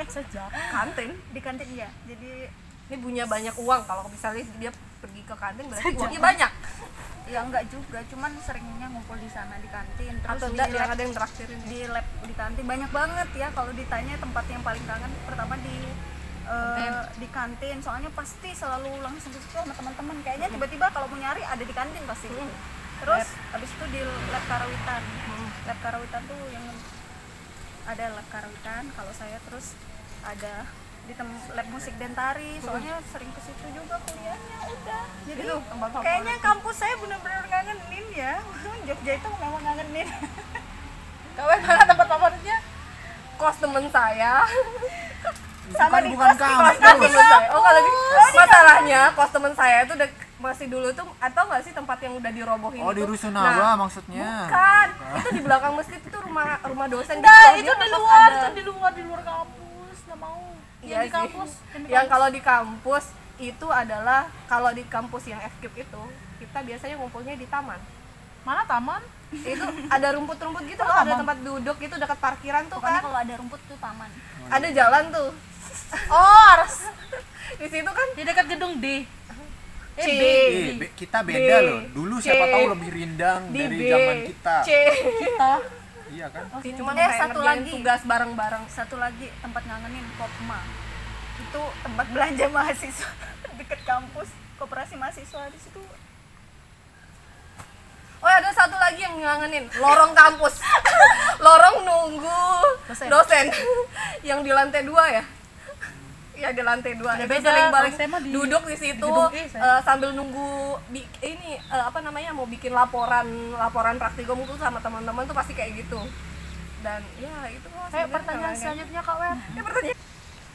Sejak Kantin. Di kantin ya. Jadi Ini punya banyak uang kalau misalnya dia pergi ke kantin berarti uangnya banyak. ya enggak juga, cuman seringnya ngumpul di sana di kantin. Terus Atau di enggak yang lab, ada yang traktirin di lab di kantin banyak banget ya. Kalau ditanya tempat yang paling kangen, pertama di kantin. Soalnya pasti selalu langsung ke situ sama teman-teman. Kayaknya tiba-tiba kalau mau nyari ada di kantin pasti. Terus habis itu di lab karawitan. Lab karawitan tuh yang ada lab karawitan kalau saya, terus ada di lab musik dan tari, soalnya sering ke situ juga kuliahnya. Udah jadi Itu tempat favorit. kayaknya kampus saya benar-benar ngangenin ya. Jogja itu memang ngangenin. Kau mana tempat favoritnya? Kos temen saya. Sama di bukan kos, kampus. Temen saya. Oh kalau masalahnya kos temen saya itu masih dulu tuh atau nggak sih tempat yang udah dirobohin Oh, di itu? Rusunawa maksudnya. Bukan, itu di belakang masjid itu rumah dosen. Nah, gitu. itu Dia di kos luar, ada. itu di luar kampus, nggak mau. Iya Yang di sih. kampus, Yang kalau di kampus itu adalah kalau di kampus yang FKIP itu kita biasanya ngumpulnya di taman. mana taman? Itu ada rumput-rumput gitu loh, ada tempat duduk gitu dekat parkiran tuh Pokoknya kan. kalau ada rumput tuh taman. Ada jalan tuh. Oh, harus Di situ kan di dekat gedung D. C. Kita beda B. loh. Dulu C. siapa tahu lebih rindang di dari B, zaman kita. C. Kita. Iya kan? Cuman Eh, kayak satu ngerjain lagi. tugas bareng-bareng. Satu lagi tempat ngangenin, Kopma. Itu tempat belanja mahasiswa dekat kampus, koperasi mahasiswa di situ. Oh ada satu lagi yang ngangenin, lorong kampus. Lorong nunggu dosen. Yang di lantai 2 ya. Ya di lantai 2. Itu beda, sering balik kalau saya mah di duduk di situ gedung E, saya. sambil nunggu apa namanya mau bikin laporan praktikum tuh sama teman-teman tuh pasti kayak gitu. Dan ya itu loh. Ayo pertanyaan selanjutnya Kak Wer.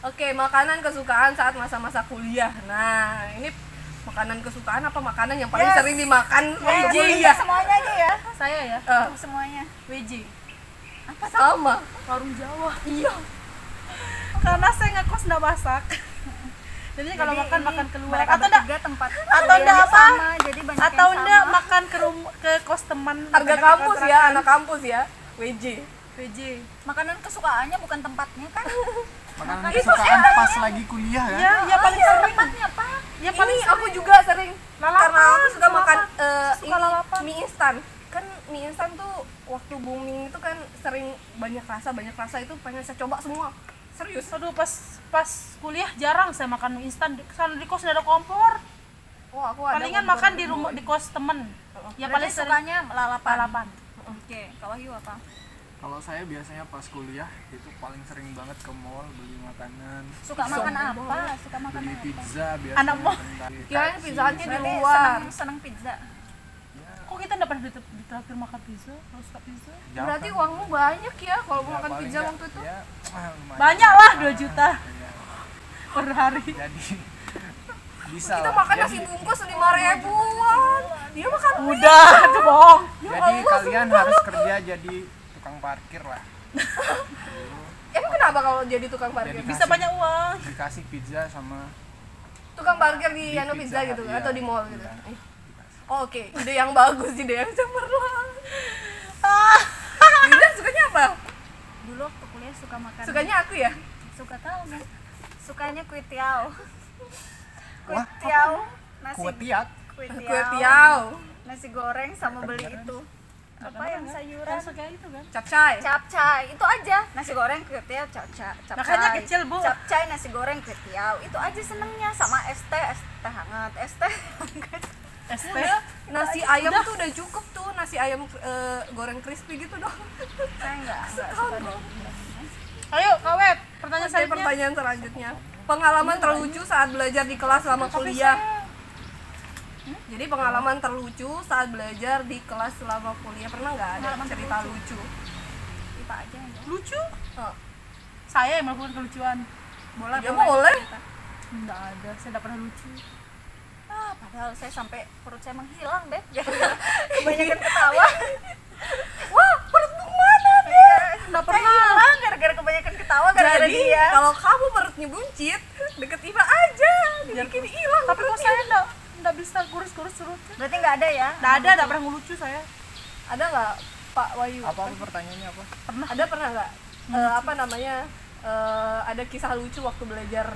Oke, makanan kesukaan saat masa-masa kuliah. Nah, ini makanan kesukaan apa makanan yang paling sering dimakan waktu kuliah? Semuanya aja ya. Saya ya, Semuanya. WJ. Sama. Warung Jawa. Iya. Karena saya ngekos nggak masak. Jadi kalau Jadi makan ini makan keluar mereka atau enggak bertiga tempat atau kuliahnya enggak apa? sama, jadi banyak atau yang enggak sama. makan ke kos teman Harga dekat kampus ya, kontrakan. anak kampus ya. WJ. WJ. Makanan kesukaannya bukan tempatnya kan? Makanan kesukaan pas lagi kuliah ya. Ya, ya paling Iya, sering. tempatnya apa? Ya paling Ini aku juga sering Lalapan, karena aku suka makan Suka lalapan. mie instan. Kan mie instan tuh waktu booming itu kan sering banyak rasa itu pengen saya coba semua. Serius. Aduh, pas kuliah jarang saya makan mie instan. Karena di kos nggak ada kompor. Oh, aku ada Palingan kompor. makan di rumah di kos temen. Ya Berarti paling sering sukanya lalapan. lalapan. Oke, kalau Yu apa? Kalau saya biasanya pas kuliah itu paling sering banget ke mall beli makanan. Suka makan apa? Suka makan Beli apa? pizza biasanya. Anak mall. Kirain Pizza Hut-nya di Berarti luar. seneng pizza. Kok kita nggak pernah ditraktir makan pizza? Kalau suka pizza? Jauh Berarti kan? uangmu banyak ya kalau mau Ya, makan paling pizza nggak- waktu itu. Ya, lumayan. Banyak lah 2 juta Ya, per hari. jadi bisa Kita lah. makan nasi bungkus 5.000-an. Dia makan Udah, itu bohong. Jadi kalian harus kerja jadi tukang parkir lah. Emang kenapa kalau jadi tukang parkir? Jadi Bisa banyak uang. Dikasih pizza sama Tukang parkir di Di Yano Pizza Pizza gitu Hut, iya. atau di mall gitu. Iya. Eh. Oh, oke, ide yang bagus, ide yang cemerlang. Dinda sukanya apa? Dulu waktu kuliah suka makan. Sukanya aku ya? Suka tahu nggak? Sukanya kue tiao. Kue Wah, tiao, nasi kue tiak. Kue tiao, nasi goreng sama beli itu. Apa yang sayuran? Kan kayak itu kan. capcay. Capcay, itu aja. Nasi goreng kue tiao, capcay. Makanya kecil, Bu. Capcay, nasi goreng kue tiao. Itu aja senengnya, sama es teh hangat, es teh hangat. ST. Nasi ayam tuh udah cukup tuh, nasi ayam goreng crispy gitu dong. Saya enggak suka deh. Ayo, Kak Wet, pertanyaan Oke, selanjutnya. pertanyaan selanjutnya. Pengalaman terlucu saat belajar di kelas selama kuliah. Jadi pengalaman terlucu saat belajar di kelas selama kuliah, pernah nggak ada cerita lucu IPA aja yang jawab. Lucu. Oh, Saya yang melakukan kelucuan. Boleh, ya boleh. cerita. Enggak ada, saya enggak pernah lucu. Padahal saya sampai perut saya menghilang, Beb. Kebanyakan ketawa. Wah, perutmu mana, Beb? Enggak Saya pernah. hilang gara-gara kebanyakan ketawa gara-gara Jadi dia. kalau kamu perutnya buncit, deket Iva aja, dibikin hilang. Tapi kok saya enggak bisa kurus-kurus terus. Berarti nggak ada ya? Enggak ada, enggak pernah ngelucu saya. Ada nggak Pak Wahyu? Apa pertanyaannya apa? Pernah nggak apa namanya ada kisah lucu waktu belajar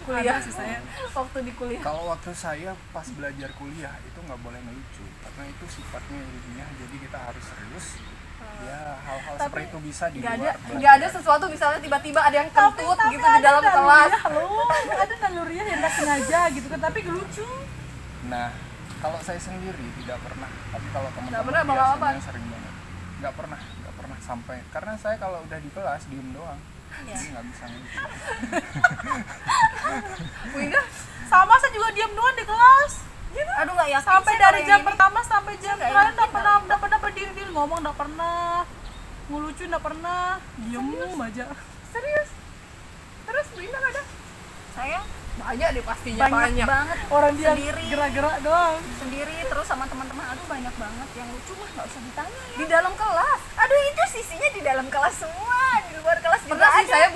kuliah Ada sih saya. waktu di kuliah. Kalau waktu saya pas belajar kuliah itu nggak boleh ngelucu karena itu sifatnya ilmiah, jadi kita harus serius. Ya hal-hal Tapi seperti itu bisa di nggak luar nggak ada sesuatu misalnya tiba-tiba ada yang kentut gitu di dalam kelas. Ada naluriah yang enggak sengaja gitu kan, tapi lucu. Nah, kalau saya sendiri tidak pernah, tapi kalau Nggak teman-teman pernah, bawa apa? biasanya sering banget. Nggak pernah sampai, karena saya kalau udah di kelas diem doang, jadi nggak bisa ngelucu. Wina, Sama saya juga diam doang di kelas. Aduh, nggak yakin. Sampai saya dari kalau jam yang ini. pertama sampai jam Nggak terakhir yakin, enggak pernah berdiri ngomong, enggak pernah ngelucu, enggak pernah diem aja. serius? Terus Wina nggak ada? Saya Banyak deh pastinya banyak banget Orang dia sendiri. gerak-gerak doang. Sendiri terus sama teman-teman. Aduh, banyak banget yang lucu mah nggak usah ditanya ya. Di dalam kelas. Aduh, itu sisinya di dalam kelas semua, di luar kelas juga Pernah sih ada. saya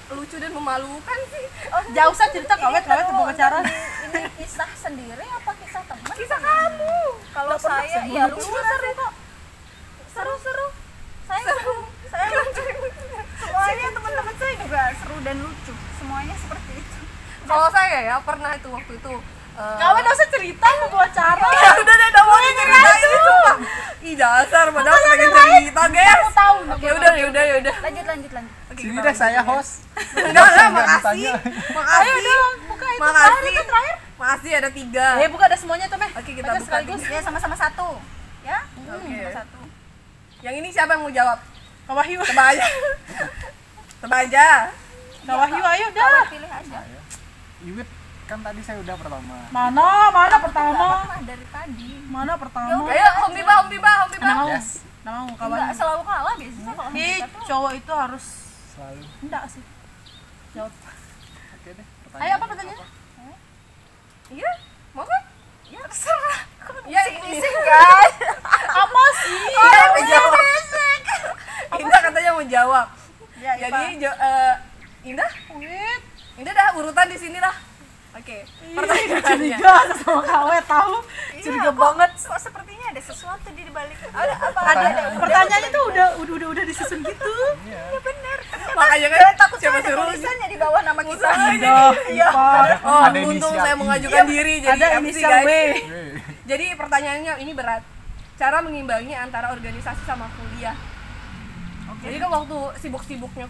lucu dan memalukan sih. Oh, Jauh usah cerita kawet tahu, pacaran. ini kisah sendiri apa kisah teman? Kisah kamu. Kalau saya ya lucu seru kok. Seru. Saya seru. Saya lucu. Semuanya teman-teman saya juga seru dan lucu. Semuanya seperti itu. Kalau saya ya pernah itu waktu itu Kawet enggak usah cerita mau bawa cara. ya udah deh, udah mau diceritain sumpah. Ih dasar, padahal pengen cerita guys. Aku tahu. Ya udah. Lanjut. Oke, Sini kita deh saya lanjut. host. Enggak, Nggak makasih. ditanya. Makasih. Buka itu. Makasih. Kan terakhir. Makasih ada 3. Buka ada semuanya tuh, Meh. Oke, kita Baca buka sekaligus. tiga. Ya sama-sama satu. Ya? Oke. Sama satu. Yang ini siapa yang mau jawab? Kak Wahyu. Tebak aja. Tebak aja. Kak Wahyu ayo dah. Kawat pilih aja. Iwit kan tadi saya udah pertama. Mana pertama? Pernah dari tadi. Mana pertama? Ayo, Om Biba. Nggak mau. Yes. Nggak mau Kak Enggak Wahyu. selalu kalah biasanya kalau Ih, kita tuh. cowok itu harus Selalu. enggak sih. Jawab. Oke deh. Ayo apa pertanyaannya? Iya, mau kan? Ya terserah. Ya ini sih. Guys. Apa sih? Indah mau jawab. Indah katanya mau jawab. Ya, Jadi Indah, Wait. Indah dah urutan di sini lah. Oke. Pertanyaannya. Curiga sama Kawet tahu. Curiga banget. Kok sepertinya ada sesuatu di balik. Ada apa? Ada pertanyaannya tuh udah disusun gitu. Iya. Ya benar. Makanya kan Takut siapa ada suruh tulisannya di bawah nama kita. Indah, Ipa. Oh, Ada untung inisial saya I. mengajukan diri jadi Ada MC inisial guys. W. Weh. Jadi pertanyaannya ini berat. Cara mengimbangi antara organisasi sama kuliah. Jadi kan waktu sibuk-sibuknya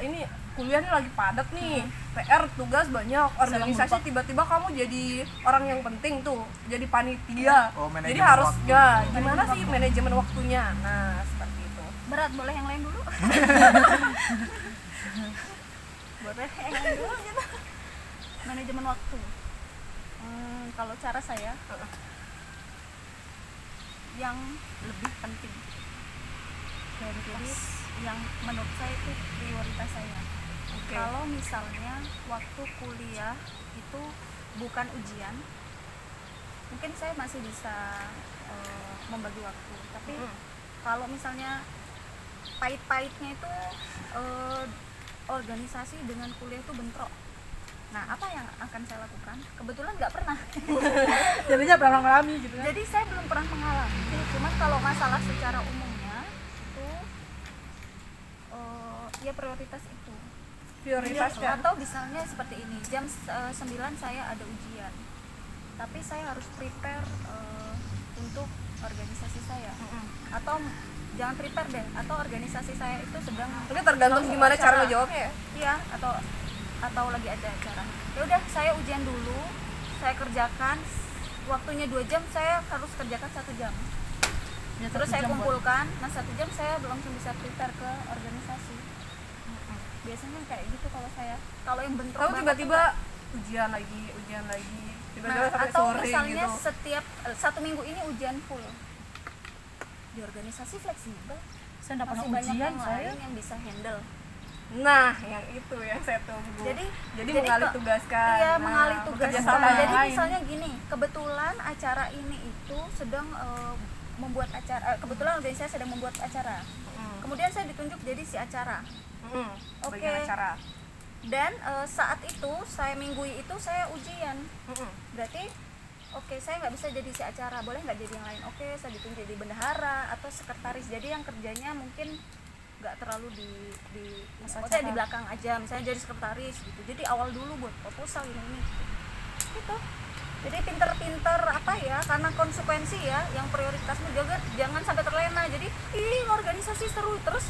ini kuliahnya lagi padat nih, PR, tugas banyak, organisasi tiba-tiba kamu jadi orang yang penting tuh, jadi panitia. Oh, manajemen Jadi harus waktu. ya gimana sih manajemen waktunya? Nah seperti itu. Berat, boleh yang lain dulu? Boleh yang lain dulu gitu. Manajemen waktu. Kalau cara saya yang lebih penting. Jadi yang menurut saya itu prioritas saya. Oke. Kalau misalnya waktu kuliah itu bukan ujian, mungkin saya masih bisa membagi waktu. Tapi kalau misalnya pahit-pahitnya itu organisasi dengan kuliah itu bentrok. Nah, apa yang akan saya lakukan? Kebetulan nggak pernah. Jadinya pernah mengalami gitu kan. Jadi saya belum pernah mengalami. Cuman kalau masalah secara umumnya itu ya prioritas itu. Prioritasnya. Atau misalnya seperti ini, jam 9 saya ada ujian. Tapi saya harus prepare untuk organisasi saya. Atau jangan prepare deh, atau organisasi saya itu sedang Ini tergantung gimana cara ngejawabnya ya. iya atau lagi ada acara. Ya udah, saya ujian dulu, saya kerjakan, waktunya 2 jam, saya harus kerjakan 1 jam. Ya, Terus 1 saya jam kumpulkan, nah 1 jam saya langsung bisa prepare ke organisasi. Biasanya kayak gitu kalau saya. Kalau yang bentrok Kamu banget tiba-tiba ujian lagi, tiba-tiba nah, sampai atau sore misalnya gitu. setiap 1 minggu ini ujian full. Di organisasi fleksibel. Saya nggak pernah masih banyak ujian yang saya. lain yang bisa handle. Nah, yang itu yang saya tunggu. Jadi mengalih tugaskan. Iya, Nah, mengalih tugas. bekerja sama yang Jadi lain. misalnya gini, kebetulan acara ini itu sedang membuat acara, kebetulan organisasi sedang membuat acara. Kemudian saya ditunjuk jadi si acara. Oke. Bagian acara. Dan saat itu saya minggui itu saya ujian. Berarti oke, saya nggak bisa jadi si acara, boleh nggak jadi yang lain? Oke, saya ditunjuk jadi bendahara atau sekretaris. Jadi yang kerjanya mungkin nggak terlalu maksudnya di belakang aja, misalnya jadi sekretaris gitu. Jadi awal dulu buat proposal ini gitu. Jadi pinter-pinter apa ya, karena konsekuensi ya, yang prioritasmu juga jangan sampai terlena. Jadi organisasi seru, terus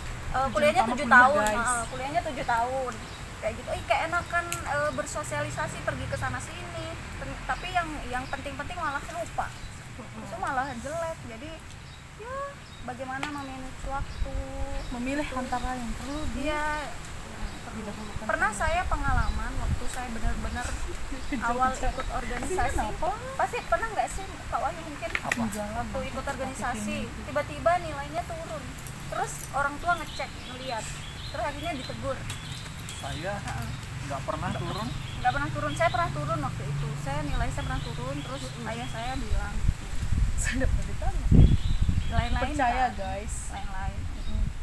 kuliahnya 7 tahun, kuliahnya 7 tahun kayak gitu. Kayak enakan bersosialisasi, pergi ke sana sini, tapi yang penting-penting malah lupa. Itu malah jelek. Jadi ya bagaimana memanage waktu, Memilih antara yang perlu dia didahulukan. pernah saya pengalaman waktu saya benar-benar awal ikut organisasi. Pasti pernah nggak sih Kak Wahyu mungkin waktu ikut organisasi tiba-tiba nilainya turun, terus orang tua ngecek ngeliat, terus akhirnya ditegur. Saya nggak pernah turun. Nggak pernah turun, saya pernah turun waktu itu. Nilai saya pernah turun, terus ayah saya bilang Saya dapat ditanya. lain-lain Percaya kan? guys. Lain-lain.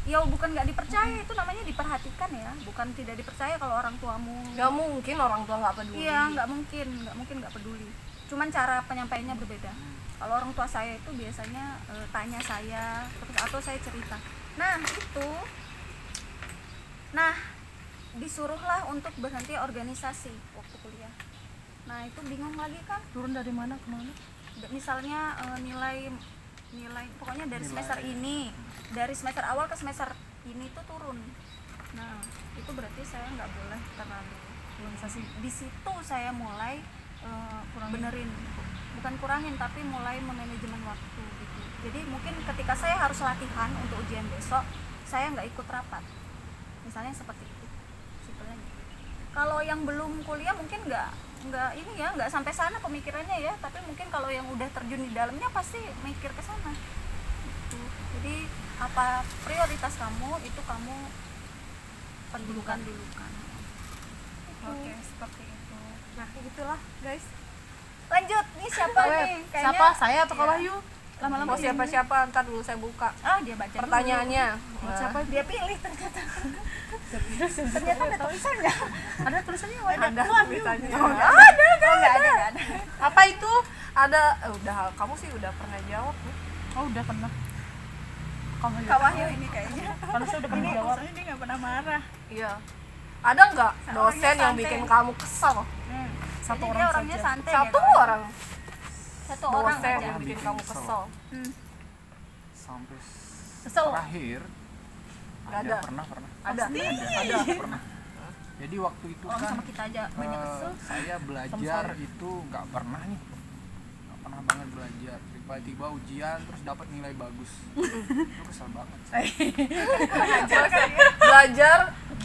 Ya bukan nggak dipercaya, itu namanya diperhatikan ya, bukan tidak dipercaya kalau orang tuamu. Nggak mungkin orang tua nggak peduli. Iya, nggak mungkin nggak peduli. Cuman cara penyampaiannya berbeda. Kalau orang tua saya itu biasanya tanya saya, terus atau saya cerita. Nah disuruhlah untuk berhenti organisasi waktu kuliah. Nah itu bingung lagi kan. Turun dari mana ke mana? Misalnya nilai pokoknya dari semester ini, dari semester awal ke semester ini tuh turun. Nah itu berarti saya nggak boleh terlalu organisasi. Di situ saya mulai benerin, bukan kurangin tapi mulai memanajemen waktu gitu. Jadi mungkin ketika saya harus latihan untuk ujian besok, saya nggak ikut rapat, misalnya seperti itu simpelnya gitu. Kalau yang belum kuliah mungkin nggak ini ya, nggak sampai sana pemikirannya ya, tapi mungkin kalau yang udah terjun di dalamnya pasti mikir ke sana gitu. Jadi apa prioritas kamu itu kamu dulukan. Oke, seperti itu. Nah, itulah guys. Lanjut, nih siapa nih? Siapa? Saya atau Kak Wahyu? Lama-lama Mau siapa-siapa, ntar dulu saya buka dia baca pertanyaannya. siapa dia pilih ternyata ada tulisannya. Ada tulisannya Ada tulisannya. Nggak ada. Apa itu? Ada, udah kamu sih udah pernah jawab nih. Oh, udah pernah. Kak Wahyu ini kayaknya. Karena saya udah pernah jawab. Soalnya dia nggak pernah marah. Iya. Ada nggak dosen yang santai. bikin kamu kesel? Satu Jadi orang dia orangnya saja. santai. Satu gitu. orang Satu orang dosen aja. yang bikin kamu kesel. Sampai Kesel. terakhir Nggak ada. pernah Ada. pernah. Jadi waktu itu Orang kan sama kita aja banyak kesel. saya belajar itu nggak pernah banget belajar. Tiba-tiba ujian terus dapat nilai bagus. Itu kesel banget. Belajar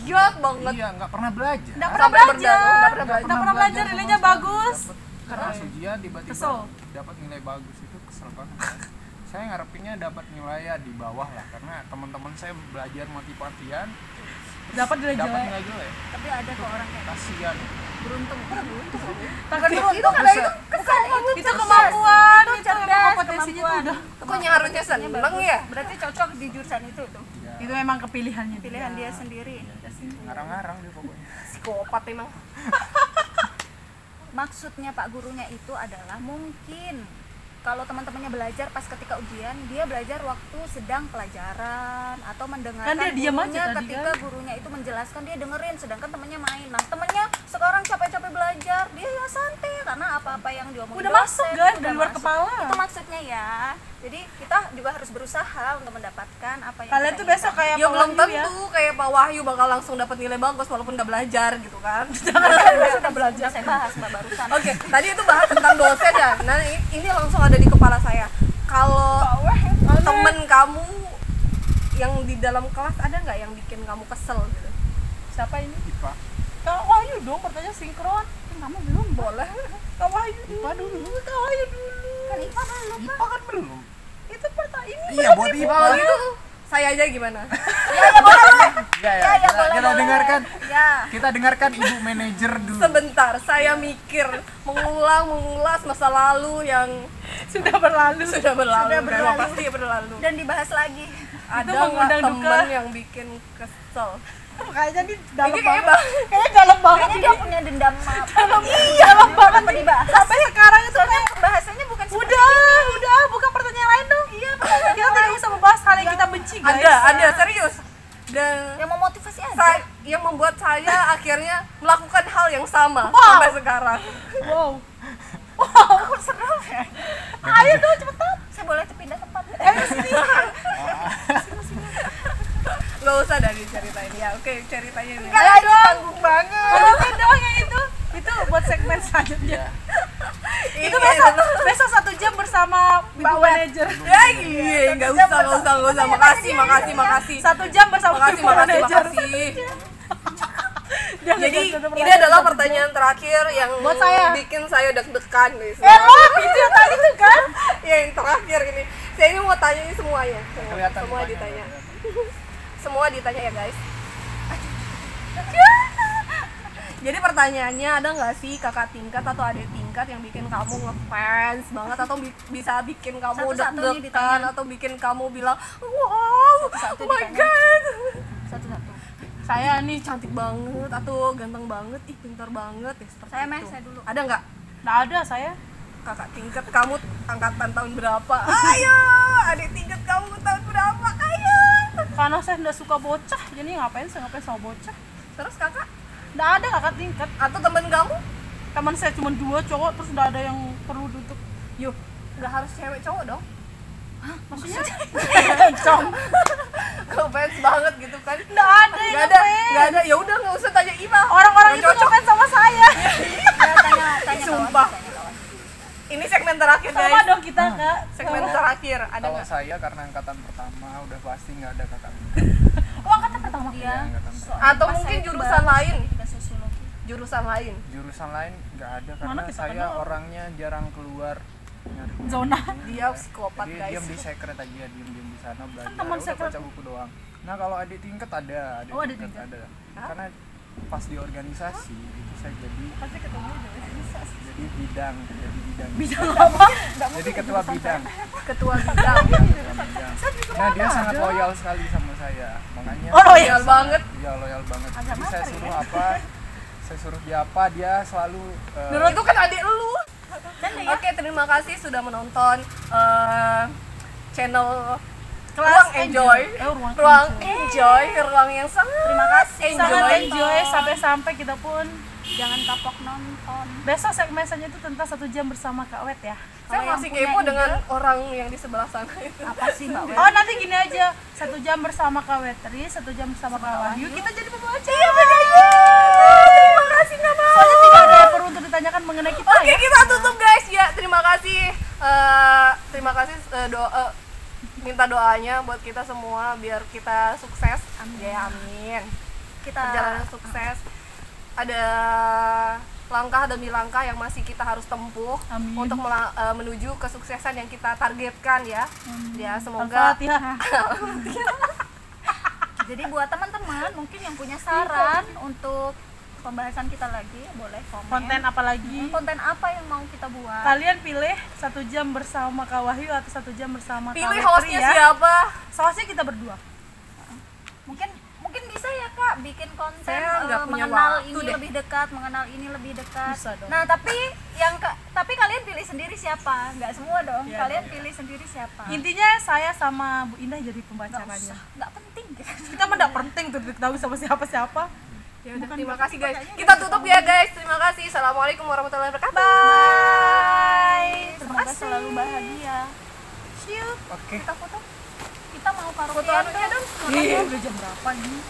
giat banget. Iya, nggak pernah belajar. Nggak pernah belajar. Nggak pernah belajar. Nilainya bagus. Karena ujian tiba-tiba Kesel. dapat nilai bagus itu kesel banget. Kan? Saya ngarepinnya dapat nilai ya di bawah lah, karena teman-teman saya belajar mati-matian Dapat nilai dapat jelek. nilai jelek. Tapi ada kok orang kayak Kasihan. beruntung. Takkan Itu karena itu Kesel itu kemampuan, itu cerdas, kompetensinya tuh udah. pokoknya harusnya seneng ya. Berarti cocok di jurusan itu tuh. Ya, Itu memang kepilihannya. Pilihan dia sendiri. ngarang-ngarang dia pokoknya. Psikopat emang. Maksudnya Pak gurunya itu adalah mungkin kalau teman-temannya belajar pas ketika ujian, dia belajar waktu sedang pelajaran atau mendengarkan Kan dia diam aja gurunya tadi, ketika kan? gurunya itu menjelaskan, dia dengerin, sedangkan temannya main. Nah temannya sekarang capek-capek belajar, dia ya santai karena apa-apa yang diomongin Udah dosen, masuk, guys, udah dari luar masuk. kepala. Itu maksudnya ya. Jadi kita juga harus berusaha untuk mendapatkan apa yang Kalian kita tuh besok inginkan. kayak Ya Pak belum Wahyu ya. tentu kayak Pak Wahyu bakal langsung dapat nilai bagus walaupun udah belajar gitu kan. Sudah belajar, saya bahas Mbak barusan. Oke, tadi itu bahas tentang dosen ya. Nah, ini langsung ada di kepala saya. Kalau temen kamu yang di dalam kelas ada nggak yang bikin kamu kesel gitu? Siapa ini? IPA. Kak Wahyu dong, pertanyaan sinkron. Kamu belum Boleh. Kak Wahyu dulu. Kak Wahyu dulu. kan IPA belum. IPA kan belum. Itu pertanyaan ini. Iya, buat IPA. Kalau gitu Saya aja gimana? Ya, kita dengarkan. Ya. Kita dengarkan Ibu manajer dulu. Sebentar, saya mikir mengulas masa lalu yang Sudah berlalu. memang pasti berlalu. Dan dibahas lagi. Ada mengundang nggak duka. temen yang bikin kesel? Kayaknya ini dalam Ini kayak banget. Kayaknya dalam banget. Kayaknya dia punya dendam apa? Dalam banget. Apa dibahas? Sampai sekarang itu Soalnya pembahasannya bukan seperti udah buka pertanyaan lain dong. Iya, kita tidak usah membahas hal yang kita benci, guys. Ada serius. Dan yang memotivasi aja. yang membuat saya akhirnya melakukan hal yang sama Wow. sampai sekarang. Wow. Kok seru ya? Ayo dong cepetan. Saya boleh pindah tempat? Gak usah dari ceritain ya. Oke, ceritanya ini. Enggak lagi tanggung banget. Oke dong yang itu. Itu buat segmen selanjutnya. Itu besok 1 jam bersama Mbak Manajer. Ya iya, nggak usah. Makasih. 1 jam bersama Makasih. Mbak Manajer. Jadi ini adalah pertanyaan terakhir yang Buat saya. bikin saya deg-degan nih. Itu yang tadi tuh kan? Ya, yang terakhir ini. Saya ini mau tanya ini semuanya. Kelihatan Semua mukanya. ditanya. Semua ditanya ya guys. Jadi pertanyaannya, ada nggak sih kakak tingkat atau adik tingkat yang bikin kamu ngefans banget atau bisa bikin kamu Satu-satu nih deg-degan ditanya. atau bikin kamu bilang wow, Satu-satu oh my ditanya. god, Satu-satu. Saya nih cantik banget atau ganteng banget, ih pintar banget ya seperti Saya itu. saya dulu. Ada nggak nggak ada saya. kakak tingkat kamu angkatan tahun berapa? Ayo, adik tingkat kamu tahun berapa? Ayo. Karena saya nggak suka bocah, jadi ngapain sama bocah? Terus kakak Nggak ada kakak tingkat. atau temen kamu? Teman saya cuma 2 cowok, terus nggak ada yang perlu untuk Yuk, nggak harus cewek cowok dong. maksudnya cong. Ngefans banget gitu kan? Nggak ada yang Nggak ada. Ya udah nggak usah tanya Ima. Orang-orang Nggak itu cocok. ngefans sama saya. Ya, tanya Sumpah. Ini segmen terakhir Sama guys. dong kita kak. Segmen terakhir ada Kalau nggak? saya karena angkatan pertama udah pasti nggak ada kakak. Oh angkatan pertama. Dia Iya, angkatan soalnya Atau pas mungkin saya jurusan baru lain. kita sosiologi. Jurusan lain. Jurusan lain nggak ada Mana karena kita saya kenal? orangnya jarang keluar nyari. Zona. Dia psikopat Jadi guys. diam di secret aja, diam di sana belajar. teman Udah secret. baca buku doang. Nah kalau adik tingkat ada, Oh, adik tingkat. ada. Karena pas di organisasi itu saya jadi Pasti ketemu bidang. bidang apa? Jadi ketua bidang. Ketua bidang. Nah dia sangat loyal sekali sama saya, makanya Oh loyal. Loyal banget. dia loyal banget. Agak Jadi saya mater suruh ya. apa, saya suruh dia apa, dia selalu Itu kan adik lu. Oke, terima kasih sudah menonton channel Ruang Enjoy. Ruang Enjoy, ruang yang sangat Terima kasih. Sangat Enjoy. enjoy sampai-sampai kita pun Jangan kapok nonton. besok segmen selanjutnya itu tentang 1 jam bersama Kak Wet ya. saya Kalau yang masih punya kepo ide, dengan orang yang di sebelah sana itu. Apa sih Mbak Wet? Oh nanti gini aja, 1 jam bersama Kak Wetri, 1 jam bersama Kak Wahyu, kita jadi pembaca. Iya Terima kasih Kak Mama. Soalnya tidak ada yang perlu untuk ditanyakan mengenai kita Oke, ya. kita tutup guys ya. Terima kasih. Minta doanya buat kita semua biar kita sukses. Amin. Ya, amin. Kita Perjalanan sukses. Ada langkah demi langkah yang masih kita harus tempuh Amin. untuk menuju kesuksesan yang kita targetkan ya. Ya, semoga Al-Fatihah. Jadi buat teman-teman mungkin yang punya saran untuk pembahasan kita lagi boleh komen. Konten apa lagi? Konten apa yang mau kita buat? Kalian pilih 1 jam bersama Kak Wahyu atau 1 jam bersama Kak pilih Wetri hostnya ya. siapa. Hostnya kita berdua. Mungkin bisa ya Kak bikin konten Saya nggak punya mengenal waktu ini deh. lebih dekat, mengenal ini lebih dekat. Bisa dong. Nah, tapi kalian pilih sendiri siapa? Nggak semua dong. Iya, Kalian pilih sendiri siapa? Intinya saya sama Bu Indah jadi pembacaranya. Nggak penting. Kita mah enggak penting tuh diketahui sama siapa-siapa. Ya udah, terima kasih guys. Kita tutup ya guys. Terima kasih. Assalamualaikum warahmatullahi wabarakatuh. Bye. Semoga selalu bahagia. See you. Oke. Kita foto. Kita mau karaoke. Foto anunya dong. Ih, udah jam berapa ini?